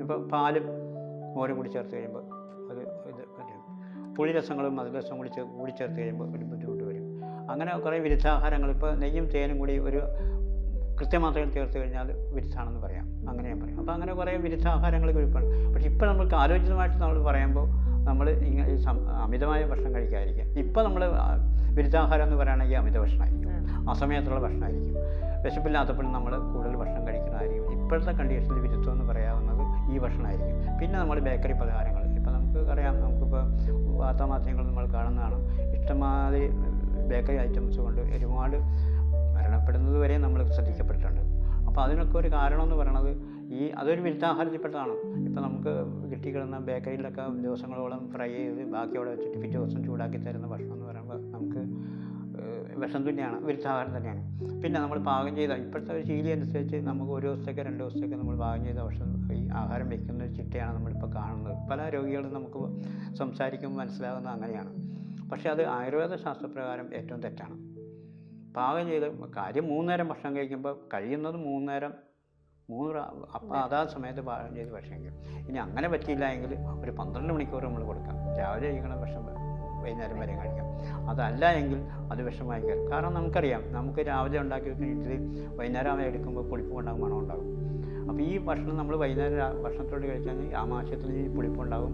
ഇപ്പോൾ പാലും മോരും കൂടി ചേർത്ത് കഴിയുമ്പോൾ അത് പുളിരസങ്ങളും മധുരസവും കൂടിച്ചേർത്ത് കഴിയുമ്പോൾ ഒരു ബുദ്ധിമുട്ട് വരും. അങ്ങനെ കുറേ വിരുദ്ധാഹാരങ്ങൾ, ഇപ്പോൾ നെയ്യും തേനും കൂടി ഒരു കൃത്യമാത്രയിൽ ചേർത്ത് കഴിഞ്ഞാൽ വിരുദ്ധാണെന്ന് പറയാം. അങ്ങനെ ഞാൻ പറയാം. അപ്പോൾ അങ്ങനെ കുറേ വിരുദ്ധാഹാരങ്ങൾ കുറിപ്പാണ്. പക്ഷേ ഇപ്പോൾ നമുക്ക് ആലോചിതമായിട്ട് നമ്മൾ പറയുമ്പോൾ നമ്മൾ ഇങ്ങനെ അമിതമായ ഭക്ഷണം കഴിക്കാതിരിക്കുക. ഇപ്പോൾ നമ്മൾ വിരുദ്ധാഹാരം എന്ന് പറയുകയാണെങ്കിൽ അമിത ഭക്ഷണമായിരിക്കും, അസമയത്തുള്ള ഭക്ഷണമായിരിക്കും. വിശപ്പില്ലാത്തപ്പോഴും നമ്മൾ കൂടുതൽ ഭക്ഷണം കഴിക്കുന്നതായിരിക്കും. ഇപ്പോഴത്തെ കണ്ടീഷനിൽ വിരുദ്ധം എന്ന് പറയാവുന്നത് ഈ ഭക്ഷണമായിരിക്കും. പിന്നെ നമ്മൾ ബേക്കറി പലഹാരങ്ങൾ, ഇപ്പോൾ നമുക്ക് അറിയാം, നമുക്കിപ്പോൾ വാർത്താമാധ്യമങ്ങൾ നമ്മൾ കാണുന്നതാണ്, ഇഷ്ടമാതിരി ബേക്കറി ഐറ്റംസ് കൊണ്ട് ഒരുപാട് മരണപ്പെടുന്നത് വരെ നമ്മൾ ശ്രദ്ധിക്കപ്പെട്ടിട്ടുണ്ട്. അപ്പോൾ അതിനൊക്കെ ഒരു കാരണം എന്ന് പറയുന്നത് അതൊരു വിരുദ്ധാഹാരത്തിൽപ്പെട്ടതാണ്. ഇപ്പോൾ നമുക്ക് കിട്ടിക്കിടന്ന ബേക്കറിയിലൊക്കെ ദിവസങ്ങളോളം ഫ്രൈ ചെയ്ത് ബാക്കി അവിടെ വെച്ചിട്ട് പിറ്റേ ദിവസം ചൂടാക്കി തരുന്ന ഭക്ഷണം എന്ന് പറയുമ്പോൾ നമുക്ക് വിഷം തന്നെയാണ്, വിരുദ്ധാഹാരം തന്നെയാണ്. പിന്നെ നമ്മൾ പാകം ചെയ്ത ഇപ്പോഴത്തെ ഒരു ശീലി അനുസരിച്ച് നമുക്ക് ഒരു ദിവസത്തേക്ക് 2 ദിവസത്തേക്ക് നമ്മൾ പാകം ചെയ്ത ഭക്ഷണം ഈ ആഹാരം വയ്ക്കുന്ന ഒരു ചിട്ടയാണ് നമ്മളിപ്പോൾ കാണുന്നത്. പല രോഗികളും നമുക്ക് സംസാരിക്കുമ്പോൾ മനസ്സിലാകുന്നത് അങ്ങനെയാണ്. പക്ഷേ അത് ആയുർവേദ ശാസ്ത്രപ്രകാരം ഏറ്റവും തെറ്റാണ്. പാകം ചെയ്ത് കാര്യം 3 നേരം ഭക്ഷണം കഴിക്കുമ്പോൾ കഴിയുന്നത് 3 നേരം അപ്പോൾ അതാ സമയത്ത് പാകം ചെയ്ത് ഭക്ഷണം കഴിക്കും. ഇനി അങ്ങനെ പറ്റിയില്ല എങ്കിൽ ഒരു 12 മണിക്കൂർ നമ്മൾ കൊടുക്കാം. രാവിലെ കഴിക്കണ ഭക്ഷണം വൈകുന്നേരം വരെ കഴിക്കാം. അതല്ല എങ്കിൽ അത് വിഷമായി കയറും. കാരണം നമുക്കറിയാം, നമുക്ക് രാവിലെ ഉണ്ടാക്കി വെക്കുന്ന ഇഡ്ഡലി വൈകുന്നേരം എടുക്കുമ്പോൾ പുളിപ്പുണ്ടാകും, മണം ഉണ്ടാകും. അപ്പോൾ ഈ ഭക്ഷണം നമ്മൾ വൈകുന്നേരം ഭക്ഷണത്തോട് കഴിച്ചാൽ ആമാശയത്തിൽ ഈ പുളിപ്പുണ്ടാകും,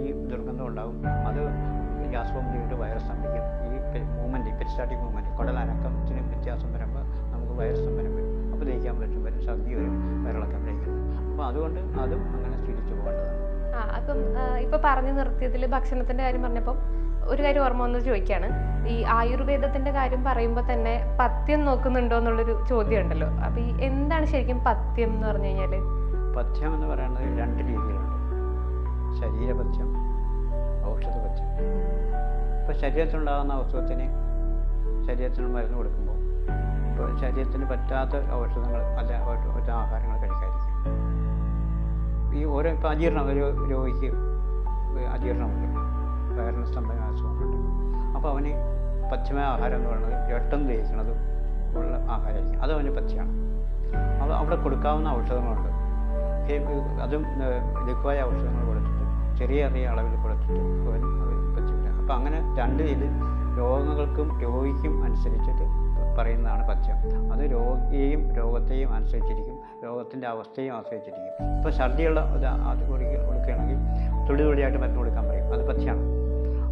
ഈ ദുർഗന്ധം ഉണ്ടാകും. അത് ഗ്യാസ് ഫോം ചെയ്തിട്ട് വൈറസ് സംഭവിക്കും. ഈ മൂവ്മെൻറ്റ്, പെരിസ്റ്റാറ്റിക് മൂവ്മെൻറ്റ്, കുടലനക്കത്തിന് വ്യത്യാസം വരുമ്പോൾ നമുക്ക് വൈറസ് സംഭരം വരും. അപ്പോൾ ദഹിക്കാൻ പറ്റും, വരും, ഛർദി വരും, വയറിളക്കം കഴിക്കും. അപ്പോൾ അതുകൊണ്ട് അതും അങ്ങനെ തിരിച്ചു പോകേണ്ടതാണ്. അപ്പം ഇപ്പോൾ പറഞ്ഞു നിർത്തിയതിൽ ഭക്ഷണത്തിൻ്റെ കാര്യം പറഞ്ഞപ്പോൾ ഒരു കാര്യം ഓർമ്മ വന്ന് ചോദിക്കുകയാണ്. ഈ ആയുർവേദത്തിൻ്റെ കാര്യം പറയുമ്പോൾ തന്നെ പഥ്യം നോക്കുന്നുണ്ടോ എന്നുള്ളൊരു ചോദ്യം ഉണ്ടല്ലോ. അപ്പോൾ ഈ എന്താണ് ശരിക്കും പഥ്യം എന്ന് പറഞ്ഞു കഴിഞ്ഞാൽ? പഥ്യം എന്ന് പറയുന്നത് 2 രീതിയിലുണ്ട്: ശരീരപഥ്യം, ഔഷധപഥ്യം. ഇപ്പോൾ ശരീരത്തിലുണ്ടാകുന്ന ഔഷധത്തിന് ശരീരത്തിന് മരുന്ന് കൊടുക്കുമ്പോൾ ഇപ്പോൾ ശരീരത്തിന് പറ്റാത്ത ഔഷധങ്ങൾ അല്ല ആഹാരങ്ങൾ കഴിക്കാതിരിക്കും. ഈ ഓരോ ഇപ്പോൾ അജീർണം, ഒരു രോഗിക്ക് അജീർണമുണ്ട്, വയറിന് സ്തംഭന അസുഖമുണ്ട്. അപ്പോൾ അവന് പഥ്യമായ ആഹാരം എന്ന് പറയുന്നത് പെട്ടെന്ന് ദഹിക്കുന്നതും ഉള്ള ആഹാരമായിരിക്കും. അത് അവന് പഥ്യമാണ്. അത് അവിടെ കൊടുക്കാവുന്ന ഔഷധങ്ങളുണ്ട്. അതും ലഘുവായ ഔഷധങ്ങൾ കൊടുത്തിട്ട് ചെറിയ അളവിൽ കൊടുത്തിട്ട് അവൻ പഥ്യമില്ല. അപ്പോൾ അങ്ങനെ 2 ഇതിൽ രോഗങ്ങൾക്കും രോഗിക്കും അനുസരിച്ചിട്ട് പറയുന്നതാണ് പഥ്യം. അത് രോഗിയെയും രോഗത്തെയും അനുസരിച്ചിരിക്കും, രോഗത്തിൻ്റെ അവസ്ഥയും ആശ്രയിച്ചിരിക്കും. ഇപ്പോൾ ഛർദിയുള്ള അത് കൊടുക്കുകയാണെങ്കിൽ തുള്ളിയായിട്ട് മരുന്ന് കൊടുക്കാൻ പറയും, അത് പഥ്യമാണ്.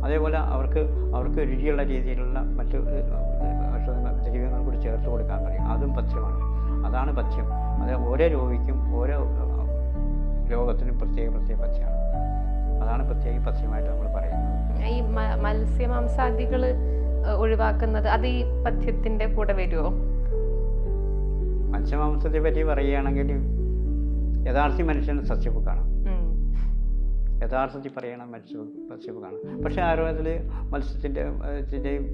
അതേപോലെ അവർക്ക് രുചിയുള്ള രീതിയിലുള്ള മറ്റ് ദ്രവ്യങ്ങൾ കൂടി ചേർത്ത് കൊടുക്കാൻ പറയും, അതും പഥ്യമാണ്. അതാണ് പഥ്യം. അത് ഓരോ രോഗിക്കും ഓരോ രോഗത്തിനും പ്രത്യേക പഥ്യമാണ്. അതാണ് പ്രത്യേക പഥ്യമായിട്ട് നമ്മൾ പറയുന്നത്. ഈ മത്സ്യമാംസാദികൾ ഒഴിവാക്കുന്നത് അത് ഈ പഥ്യത്തിൻ്റെ കൂടെ വരുമോ? മത്സ്യമാംസത്തെ പറ്റി പറയുകയാണെങ്കിൽ യഥാർത്ഥ മനുഷ്യൻ സസ്യബുക്കാണ്. യഥാർത്ഥത്തിൽ പറയണം സസ്യബുക്കാണ്. പക്ഷേ ആയുർവേദത്തിൽ മത്സ്യത്തിൻ്റെയും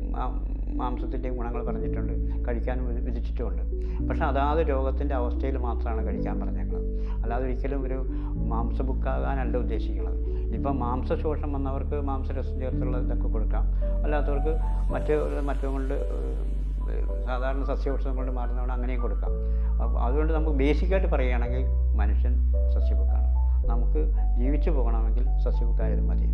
മാംസത്തിൻ്റെയും ഗുണങ്ങൾ പറഞ്ഞിട്ടുണ്ട്, കഴിക്കാൻ വിധിച്ചിട്ടുമുണ്ട്. പക്ഷേ അതാത് രോഗത്തിൻ്റെ അവസ്ഥയിൽ മാത്രമാണ് കഴിക്കാൻ പറഞ്ഞേക്കുന്നത്. അല്ലാതെ ഒരിക്കലും ഒരു മാംസബുക്കാകാനല്ല ഉദ്ദേശിക്കുന്നത്. ഇപ്പം മാംസശോഷം വന്നവർക്ക് മാംസരസം ചേർത്തുള്ള ഇതൊക്കെ കൊടുക്കാം. അല്ലാത്തവർക്ക് മറ്റു കൊണ്ട് സാധാരണ സസ്യഭക്ഷണം കൊണ്ട് മാറുന്നതുകൊണ്ട് അങ്ങനെയും കൊടുക്കാം. അതുകൊണ്ട് നമുക്ക് ബേസിക്കായിട്ട് പറയുകയാണെങ്കിൽ മനുഷ്യൻ സസ്യബുക്കാണ്. നമുക്ക് ജീവിച്ചു പോകണമെങ്കിൽ സസ്യബുക്കായാലും മതി.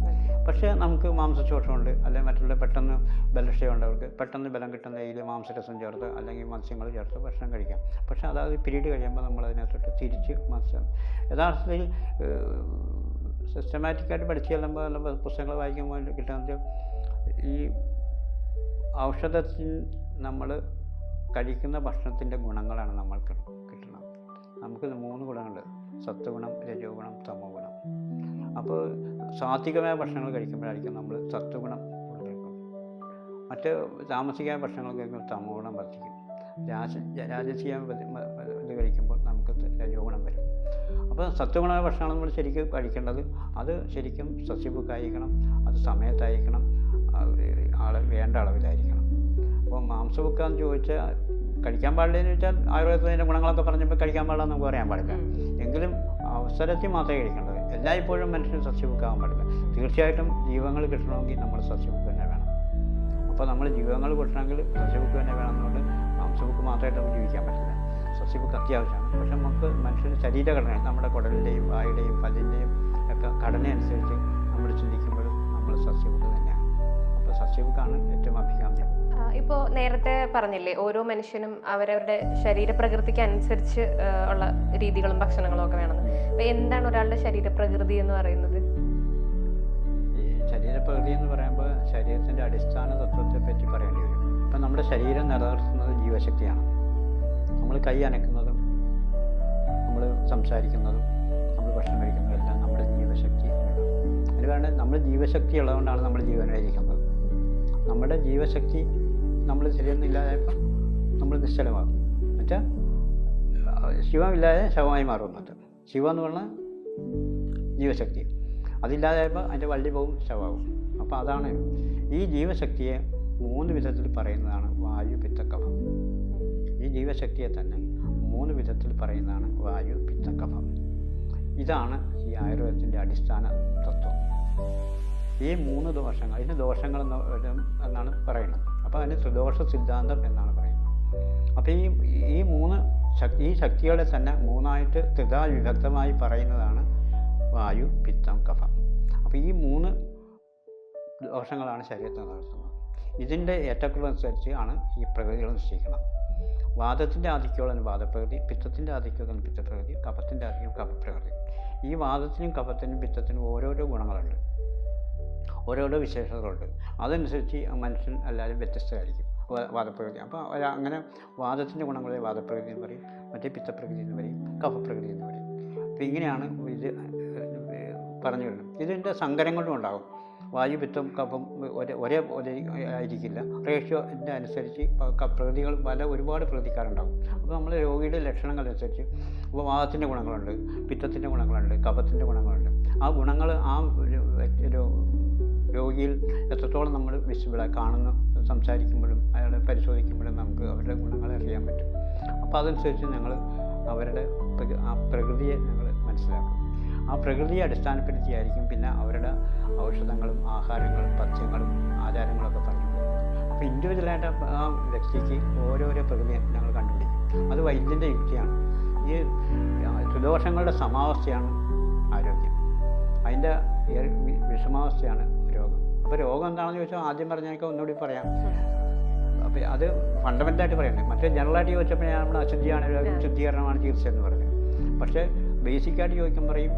പക്ഷേ നമുക്ക് മാംസശോഷമുണ്ട്, അല്ലെങ്കിൽ മറ്റുള്ള പെട്ടെന്ന് ബലക്ഷയമുണ്ടവർക്ക് പെട്ടെന്ന് ബലം കിട്ടുന്ന രീതിയിൽ മാംസരസം ചേർത്ത് അല്ലെങ്കിൽ മത്സ്യങ്ങൾ ചേർത്ത് ഭക്ഷണം കഴിക്കാം. പക്ഷേ അതായത് പീരീഡ് കഴിയുമ്പോൾ നമ്മൾ അതിനകത്തോട്ട് തിരിച്ച് മത്സ്യം യഥാർത്ഥത്തിൽ സിസ്റ്റമാറ്റിക്കായിട്ട് പഠിച്ചു ചെല്ലുമ്പോൾ അല്ലെങ്കിൽ പുസ്തകങ്ങൾ വായിക്കുമ്പോൾ കിട്ടുന്നത് ഈ ഔഷധത്തിൽ നമ്മൾ കഴിക്കുന്ന ഭക്ഷണത്തിൻ്റെ ഗുണങ്ങളാണ് നമ്മൾക്ക് കിട്ടുന്നത്. നമുക്ക് 3 ഗുണങ്ങളുണ്ട്: സത്വഗുണം, രജോ ഗുണം, തമോ ഗുണം. അപ്പോൾ സാത്വികമായ ഭക്ഷണങ്ങൾ കഴിക്കുമ്പോഴായിരിക്കും നമ്മൾ സത്വഗുണം കൊടുക്കും. മറ്റ് താമസികമായ ഭക്ഷണങ്ങൾ കഴിക്കുമ്പോൾ തമോ ഗുണം വർദ്ധിക്കും. രാജസീയ ഇത് കഴിക്കുമ്പോൾ നമുക്ക് രജോ ഗുണം വരും. അപ്പോൾ സത്വഗുണമായ ഭക്ഷണങ്ങൾ നമ്മൾ ശരിക്കും കഴിക്കേണ്ടത് അത് ശരിക്കും സസ്യബുക്കായിരിക്കണം, അത് സമയത്തായിരിക്കണം, വേണ്ട അളവിലായിരിക്കണം. അപ്പോൾ മാംസബുക്കാന്ന് ചോദിച്ചാൽ കഴിക്കാൻ പാടില്ലെന്ന് ചോദിച്ചാൽ ആയുർവേദത്തിൻ്റെ ഗുണങ്ങളൊക്കെ പറഞ്ഞപ്പോൾ കഴിക്കാൻ പാടില്ലെന്ന് നമുക്ക് പറയാൻ പാടില്ല. എങ്കിലും അവസരത്തിൽ മാത്രമേ കഴിക്കേണ്ടത്. എല്ലായ്പ്പോഴും മനുഷ്യന് സസ്യബുക്കാകാൻ പാടില്ല. തീർച്ചയായിട്ടും ജീവങ്ങൾ കിട്ടണമെങ്കിൽ നമ്മൾ സസ്യബുക്ക് തന്നെ വേണം. അപ്പോൾ നമ്മൾ ജീവങ്ങൾ കിട്ടണമെങ്കിൽ സസ്യബുക്ക് തന്നെ വേണമെന്നുകൊണ്ട് മാംസബുക്ക് മാത്രമായിട്ട് നമുക്ക് ജീവിക്കാൻ പറ്റില്ല. സസ്യബുക്ക് അത്യാവശ്യമാണ്. പക്ഷെ നമുക്ക് മനുഷ്യൻ്റെ ശരീരഘടന, നമ്മുടെ കുടലിൻ്റെയും വായുടെയും പല്ലിൻ്റെയും ഒക്കെ ഘടന അനുസരിച്ച് നമ്മൾ ചിന്തിക്കുമ്പോഴും നമ്മൾ സസ്യബുക്ക് തന്നെയാണ്. അപ്പോൾ സസ്യബുക്കാണ് ഏറ്റവും അഭികാമ്യം. ഇപ്പോൾ നേരത്തെ പറഞ്ഞില്ലേ, ഓരോ മനുഷ്യനും അവരവരുടെ ശരീരപ്രകൃതിക്ക് അനുസരിച്ച് ഉള്ള രീതികളും ഭക്ഷണങ്ങളും ഒക്കെ വേണമെന്ന്. അപ്പോൾ എന്താണ് ഒരാളുടെ ശരീരപ്രകൃതി എന്ന് പറയുന്നത്? വാദപ്രകൃതി എന്ന് പറയുമ്പോൾ ശരീരത്തിൻ്റെ അടിസ്ഥാന തത്വത്തെ പറ്റി പറയേണ്ടി വരും. ഇപ്പം നമ്മുടെ ശരീരം നിലനിർത്തുന്നത് ജീവശക്തിയാണ്. നമ്മൾ കൈ അനക്കുന്നതും നമ്മൾ സംസാരിക്കുന്നതും നമ്മൾ ഭക്ഷണം കഴിക്കുന്നതും എല്ലാം നമ്മുടെ ജീവശക്തി. അതിന് കാരണം നമ്മൾ ജീവശക്തി ഉള്ളതുകൊണ്ടാണ് നമ്മൾ ജീവനായിരിക്കുന്നത്. നമ്മുടെ ജീവശക്തി നമ്മൾ ശരീരമില്ലാതായപ്പോൾ നമ്മൾ നിശ്ചലമാകും. മറ്റേ ശിവമില്ലാതെ ശവമായി മാറുന്നത്. ശിവം എന്ന് പറഞ്ഞാൽ ജീവശക്തി, അതില്ലാതായപ്പോൾ അതിൻ്റെ വള്ളി പോവും, ശവമാകും. അപ്പോൾ അതാണ് ഈ ജീവശക്തിയെ 3 വിധത്തിൽ പറയുന്നതാണ് വായു, പിത്ത, കഫം. ഈ ജീവശക്തിയെ തന്നെ 3 വിധത്തിൽ പറയുന്നതാണ് വായു, പിത്ത, കഫം. ഇതാണ് ഈ ആയുർവേദത്തിൻ്റെ അടിസ്ഥാന തത്വം. ഈ 3 ദോഷങ്ങൾ, ഇതിന് ദോഷങ്ങൾ എന്നാണ് പറയുന്നത്. അപ്പോൾ അതിന് ത്രിദോഷ സിദ്ധാന്തം എന്നാണ് പറയുന്നത്. അപ്പോൾ ഈ ശക്തികളെ തന്നെ 3ആയിട്ട് ത്രിതാ വിഭക്തമായി പറയുന്നതാണ് വായു, പിത്തം, കഫം. അപ്പോൾ ഈ 3 ദോഷങ്ങളാണ് ശരീരത്തിൽ നടത്തുന്നത്. ഇതിൻ്റെ ഏറ്റക്കുറവനുസരിച്ച് ആണ് ഈ പ്രകൃതികൾ നിശ്ചയിക്കുന്നത്. വാദത്തിൻ്റെ ആധിക്യമുള്ള വാദപ്രകൃതി, പിത്തത്തിൻ്റെ ആധിക്യമുള്ള പിത്തപ്രകൃതി, കഫത്തിൻ്റെ ആധിക്യം കഫപ്രകൃതി. ഈ വാദത്തിനും കഫത്തിനും പിത്തത്തിനും ഓരോരോ ഗുണങ്ങളുണ്ട്, ഓരോരോ വിശേഷതകളുണ്ട്. അതനുസരിച്ച് മനുഷ്യൻ എല്ലാവരും വ്യത്യസ്തമായിരിക്കും വാദപ്രകൃതി. അപ്പോൾ അങ്ങനെ വാദത്തിൻ്റെ ഗുണങ്ങളെ വാദപ്രകൃതി എന്ന് പറയും, മറ്റേ പിത്തപ്രകൃതി എന്ന് പറയും, കഫപ്രകൃതി എന്ന് പറയും. അപ്പോൾ ഇങ്ങനെയാണ് ഇത് പറഞ്ഞു വരുന്നത്. ഇതിൻ്റെ സങ്കരങ്ങളും ഉണ്ടാകും. വായു, പിത്തം, കഫം ഒരേ ആയിരിക്കില്ല. റേഷ്യോൻ്റെ അനുസരിച്ച് പ്രകൃതികൾ ഒരുപാട് പ്രകൃതിക്കാരുണ്ടാകും. അപ്പോൾ നമ്മൾ രോഗിയുടെ ലക്ഷണങ്ങൾ അനുസരിച്ച് ഇപ്പോൾ വാദത്തിൻ്റെ ഗുണങ്ങളുണ്ട്, പിത്തത്തിൻ്റെ ഗുണങ്ങളുണ്ട്, കഫത്തിൻ്റെ ഗുണങ്ങളുണ്ട്. ആ ഗുണങ്ങൾ ആ ഒരു രോഗിയിൽ എത്രത്തോളം നമ്മൾ വിസിബിളായി കാണുന്നു, സംസാരിക്കുമ്പോഴും അയാളെ പരിശോധിക്കുമ്പോഴും നമുക്ക് അവരുടെ ഗുണങ്ങളെ അറിയാൻ പറ്റും. അപ്പോൾ അതനുസരിച്ച് ഞങ്ങൾ അവരുടെ ആ പ്രകൃതിയെ ഞങ്ങൾ മനസ്സിലാക്കും. ആ പ്രകൃതിയെ അടിസ്ഥാനപ്പെടുത്തിയായിരിക്കും പിന്നെ അവരുടെ ഔഷധങ്ങളും ആഹാരങ്ങളും പഥ്യങ്ങളും ആചാരങ്ങളൊക്കെ പറഞ്ഞു. അപ്പോൾ ഇൻഡിവിജ്വലായിട്ട് ആ വ്യക്തിക്ക് ഓരോരോ പ്രകൃതിയെ ഞങ്ങൾ കണ്ടുപിടിക്കും. അത് വൈദ്യൻ്റെ യുക്തിയാണ്. ഈ ത്രിദോഷങ്ങളുടെ സമാവസ്ഥയാണ് ആരോഗ്യം, അതിൻ്റെ വിഷമാവസ്ഥയാണ് രോഗം. അപ്പോൾ രോഗം എന്താണെന്ന് ചോദിച്ചാൽ ആദ്യം പറഞ്ഞാൽ ഒന്നുകൂടി പറയാം. അപ്പോൾ അത് ഫണ്ടമെൻ്റലായിട്ട് പറയുന്നത്. മറ്റേ ജനറലായിട്ട് ചോദിച്ചപ്പോൾ ഞാൻ നമ്മുടെ അശുദ്ധിയാണ് ശുദ്ധീകരണമാണ് ചികിത്സ എന്ന് പറഞ്ഞത്. പക്ഷേ ബേസിക്കായിട്ട് ചോദിക്കുമ്പോൾ പറയും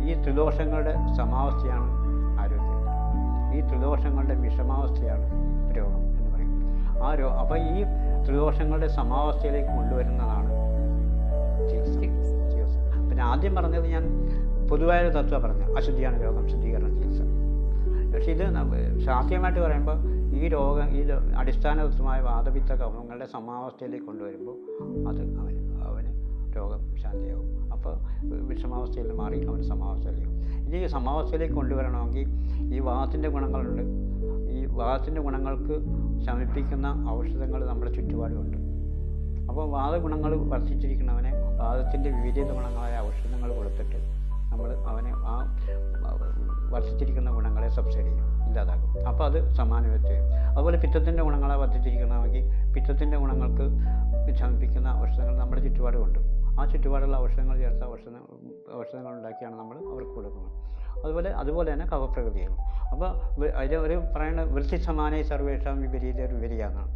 ഈ ത്രിദോഷങ്ങളുടെ സമാവസ്ഥയാണ് ആരോഗ്യം, ഈ ത്രിദോഷങ്ങളുടെ വിഷമാവസ്ഥയാണ് രോഗം എന്ന് പറയും. അപ്പോൾ ഈ ത്രിദോഷങ്ങളുടെ സമാവസ്ഥയിലേക്ക് കൊണ്ടുവരുന്നതാണ് ചികിത്സ. പിന്നെ ആദ്യം പറഞ്ഞത് ഞാൻ പൊതുവായൊരു തത്വം പറഞ്ഞു, അശുദ്ധിയാണ് രോഗം, ശുദ്ധീകരണ ചികിത്സ. പക്ഷേ ഇത് ശാസ്ത്രീയമായിട്ട് പറയുമ്പോൾ ഈ അടിസ്ഥാന തത്വമായ വാദപിത്ത കഫങ്ങളുടെ സമാവസ്ഥയിലേക്ക് കൊണ്ടുവരുമ്പോൾ അത് അവന് രോഗം ശാന്തിയാവും. അപ്പോൾ വിഷമാവസ്ഥയിൽ മാറി അവൻ സമാവസ്ഥയിലാവും. ഇനി ഈ സമാവസ്ഥയിലേക്ക് കൊണ്ടുവരണമെങ്കിൽ ഈ വാദത്തിൻ്റെ ഗുണങ്ങളുണ്ട്. ഈ വാദത്തിൻ്റെ ഗുണങ്ങൾക്ക് ശമിപ്പിക്കുന്ന ഔഷധങ്ങൾ നമ്മുടെ ചുറ്റുപാടുമുണ്ട്. അപ്പോൾ വാദഗുണങ്ങൾ വർദ്ധിച്ചിരിക്കുന്നവനെ വാദത്തിൻ്റെ വിവിധ ഗുണങ്ങളായ ഔഷധങ്ങൾ കൊടുത്തിട്ട് നമ്മൾ അവനെ ആ വർദ്ധിച്ചിരിക്കുന്ന ഗുണങ്ങളെ സബ്സൈഡ് ചെയ്യും, ഇല്ലാതാക്കും. അപ്പോൾ അത് സമാനവ്യത്യ വരും. അതുപോലെ പിത്തത്തിൻ്റെ ഗുണങ്ങളെ വർദ്ധിച്ചിരിക്കണമെങ്കിൽ പിത്തത്തിൻ്റെ ഗുണങ്ങൾക്ക് ശമിപ്പിക്കുന്ന ഔഷധങ്ങൾ നമ്മുടെ ചുറ്റുപാടുമുണ്ട്. ആ ചുറ്റുപാടുള്ള ഔഷധങ്ങൾ ചേർത്ത ഔഷധങ്ങൾ ഉണ്ടാക്കിയാണ് നമ്മൾ അവർക്ക് കൊടുക്കുന്നത്. അതുപോലെ തന്നെ കഫപ്രകൃതിയാണ്. അപ്പോൾ അതിൽ ഒരു പറയുന്ന വൃത്തി സമാനേ സർവേഷാം വിപരീത വിപരീയാന്നാണ്.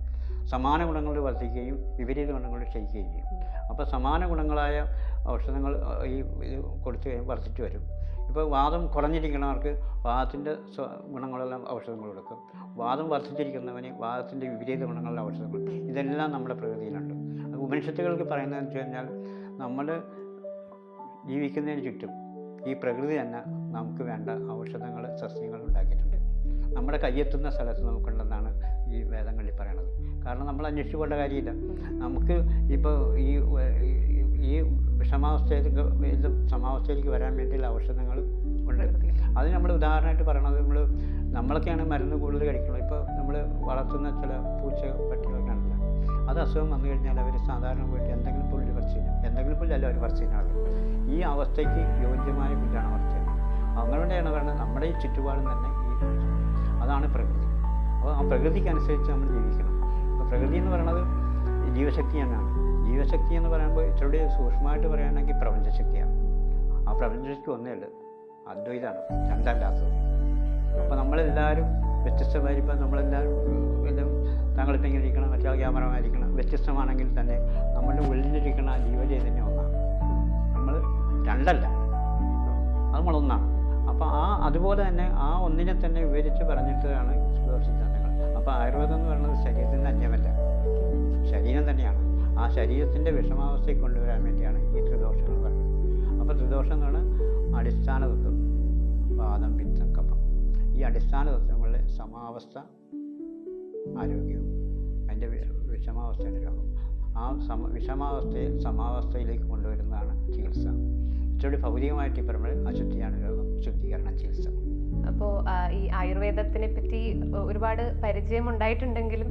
സമാന ഗുണങ്ങൾ വർദ്ധിക്കുകയും വിപരീത ഗുണങ്ങൾ ക്ഷയിക്കുകയും ചെയ്യും. അപ്പോൾ സമാന ഗുണങ്ങളായ ഔഷധങ്ങൾ ഈ കൊടുത്തു കഴിയുമ്പോൾ വർദ്ധിച്ചു വരും. ഇപ്പോൾ വാദം കുറഞ്ഞിരിക്കുന്നവർക്ക് വാദത്തിൻ്റെ ഗുണങ്ങളുള്ള ഔഷധങ്ങൾ കൊടുക്കും. വാദം വർദ്ധിച്ചിരിക്കുന്നവന് വാദത്തിൻ്റെ വിപരീത ഗുണങ്ങളുള്ള ഔഷധങ്ങൾ. ഇതെല്ലാം നമ്മുടെ പ്രകൃതിയിലുണ്ട്. ഉപനിഷത്തുകൾക്ക് പറയുന്നതെന്ന് വെച്ച് കഴിഞ്ഞാൽ നമ്മൾ ജീവിക്കുന്നതിന് ചുറ്റും ഈ പ്രകൃതി തന്നെ നമുക്ക് വേണ്ട ഔഷധങ്ങൾ, സസ്യങ്ങൾ ഉണ്ടാക്കിയിട്ടുണ്ട്. നമ്മുടെ കയ്യെത്തുന്ന സ്ഥലത്ത് നമുക്കുണ്ടെന്നാണ് ഈ വേദങ്ങളിൽ പറയണത്. കാരണം നമ്മൾ അന്വേഷിച്ചു പോകേണ്ട കാര്യമില്ല. നമുക്ക് ഇപ്പോൾ ഈ സമാവസ്ഥയിലേക്ക് വരാൻ വേണ്ടിയുള്ള ഔഷധങ്ങൾ ഉണ്ട്. അത് നമ്മൾ ഉദാഹരണമായിട്ട് പറയണത് നമ്മളൊക്കെയാണ് മരുന്ന് കൂടുതൽ കഴിക്കുന്നത്. ഇപ്പോൾ നമ്മൾ വളർത്തുന്ന ചില പൂച്ച പട്ടികളൊക്കെ ആണല്ലോ, അത് അസുഖം വന്നു കഴിഞ്ഞാൽ അവർ സാധാരണ പോയിട്ട് എന്തെങ്കിലും പുല്ല് പറിച്ചു തിന്നും, എന്തെങ്കിലും പുല്ലല്ല അവർ പറിച്ചു തിന്നാകും. ഈ അവസ്ഥയ്ക്ക് യോഗ്യമായ പുല്ലാണ് പറിച്ചു തിന്നുന്നത്. അങ്ങനെയാണ് പറയുന്നത് നമ്മുടെ ഈ ചുറ്റുപാടും തന്നെ അതാണ് പ്രകൃതി. അപ്പോൾ ആ പ്രകൃതിക്കനുസരിച്ച് നമ്മൾ ജീവിക്കണം. അപ്പോൾ പ്രകൃതി എന്ന് പറയുന്നത് ജീവശക്തി തന്നെയാണ്. ജീവശക്തി എന്ന് പറയുമ്പോൾ ഇത്രയുടെ സൂക്ഷ്മമായിട്ട് പറയുകയാണെങ്കിൽ പ്രപഞ്ചശക്തിയാണ്. ആ പ്രപഞ്ചശക്തി ഒന്നേ ഉള്ളൂ, അദ്വൈതമാണ്, രണ്ടല്ലാത്തത്. അപ്പോൾ നമ്മളെല്ലാവരും വ്യത്യസ്തമായിരിക്കും. നമ്മളെല്ലാവരും എല്ലാം താങ്കളിപ്പോൾ ഇങ്ങനെ ഇരിക്കണം, മറ്റേ ക്യാമറമായിരിക്കണം, വ്യത്യസ്തമാണെങ്കിൽ തന്നെ നമ്മളുടെ ഉള്ളിലിരിക്കുന്ന ജീവചൈതന്യം ഒന്നാണ്. നമ്മൾ രണ്ടല്ല, അത് നമ്മളൊന്നാണ്. അപ്പോൾ അതുപോലെ തന്നെ ആ ഒന്നിനെ തന്നെ വിവരിച്ച് പറഞ്ഞിട്ടാണ് ത്രിദോഷ സിദ്ധാന്തങ്ങൾ. അപ്പോൾ ആയുർവേദം എന്ന് പറയുന്നത് ശരീരത്തിന് അന്യമല്ല, ശരീരം തന്നെയാണ്. ആ ശരീരത്തിൻ്റെ വിഷമാവസ്ഥയിൽ കൊണ്ടുവരാൻ വേണ്ടിയാണ് ഈ ത്രിദോഷങ്ങൾ പറയുന്നത്. അപ്പോൾ ത്രിദോഷം എന്ന് പറഞ്ഞാൽ അടിസ്ഥാന തത്വം, വാദം, പിത്തം, കഫം. ഈ അടിസ്ഥാന തത്വങ്ങളിലെ സമാവസ്ഥ ആരോഗ്യവും അതിൻ്റെ വിഷമാവസ്ഥയുടെ രോഗം. ആ വിഷമാവസ്ഥയെ സമാവസ്ഥയിലേക്ക് കൊണ്ടുവരുന്നതാണ് ചികിത്സ. ഇച്ചിരി ഭൗതികമായിട്ട് ഈ പറയുമ്പോൾ അശുദ്ധിയാണ് രോഗം, ശുദ്ധീകരണം ചികിത്സ. അപ്പോൾ ഈ ആയുർവേദത്തിനെ പറ്റി ഒരുപാട് പരിചയം ഉണ്ടായിട്ടുണ്ടെങ്കിലും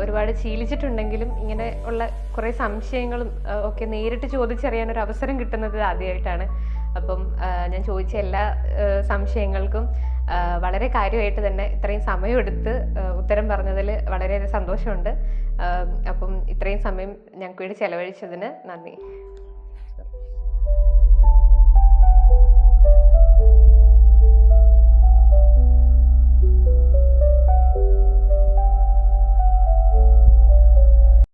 ഒരുപാട് ശീലിച്ചിട്ടുണ്ടെങ്കിലും ഇങ്ങനെ ഉള്ള കുറേ സംശയങ്ങളും ഒക്കെ നേരിട്ട് ചോദിച്ചറിയാൻ ഒരു അവസരം കിട്ടുന്നത് ആദ്യമായിട്ടാണ്. അപ്പം ഞാൻ ചോദിച്ച എല്ലാ സംശയങ്ങൾക്കും വളരെ കാര്യമായിട്ട് തന്നെ ഇത്രയും സമയമെടുത്ത് ഉത്തരം പറഞ്ഞതിൽ വളരെയേറെ സന്തോഷമുണ്ട്. അപ്പം ഇത്രയും സമയം ഞങ്ങൾക്ക് വേണ്ടി ചെലവഴിച്ചതിന് നന്ദി.